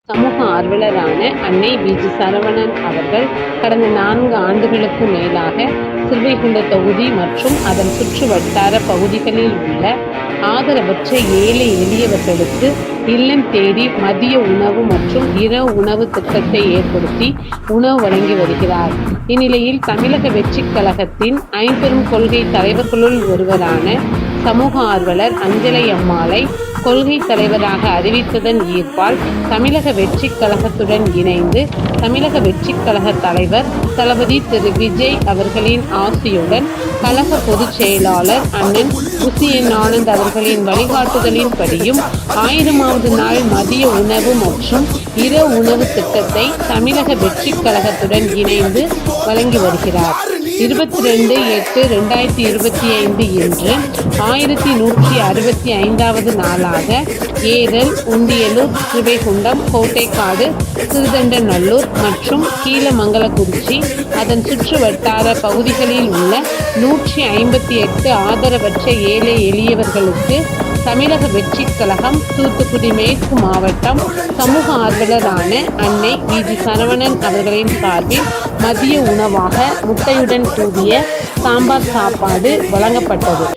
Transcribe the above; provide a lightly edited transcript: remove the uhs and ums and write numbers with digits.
சமூக ஆர்வலரான அன்னை வி.ஜி. சரவணன் அவர்கள் கடந்த 4 ஆண்டுகளுக்கு மேலாக ஸ்ரீவைகுண்ட தொகுதி மற்றும் அதன் சுற்று வட்டார பகுதிகளில் உள்ள ஆதரவற்ற ஏழை எளியவர்களுக்கு இல்லம் தேடி மதிய உணவு மற்றும் இரவு உணவு திட்டத்தை ஏற்படுத்தி உணவு வழங்கி வருகிறார். இந்நிலையில் தமிழக வெற்றிக் கழகத்தின் ஐம்பெரும் கொள்கை தலைவர்களுள் ஒருவரான சமூக ஆர்வலர் அஞ்சலை அம்மாளை கொள்கை தலைவராக அறிவித்ததன் ஈர்ப்பால் தமிழக வெற்றிக் கழகத்துடன் இணைந்து தமிழக வெற்றிக் கழக தலைவர் தளபதி திரு விஜய் அவர்களின் ஆசியுடன் கழக பொதுச் செயலாளர் அண்ணன் உசிஎன் ஆனந்த் அவர்களின் வழிகாட்டுதலின்படியும் 1000வது நாள் மதிய உணவு மற்றும் இரவு உணவு திட்டத்தை தமிழக வெற்றிக் கழகத்துடன் இணைந்து வழங்கி வருகிறார். 22/8/2025 இன்று 1165வது நாளாக ஏரல், உண்டியலூர், ஸ்ரீவைகுண்டம், கோட்டைக்காடு, சிறுதண்டநல்லூர் மற்றும் கீழமங்கலக்குறிச்சி அதன் சுற்று வட்டார பகுதிகளில் உள்ள 158 ஆதரவற்ற ஏழை எளியவர்களுக்கு தமிழக வெற்றிக் கழகம் தூத்துக்குடி மேற்கு மாவட்டம் சமூக ஆர்வலரான அன்னை வி.ஜி. சரவணன் அவர்களின் சார்பில் மதிய உணவாக முட்டையுடன் கூடிய சாம்பார் சாப்பாடு வழங்கப்பட்டது.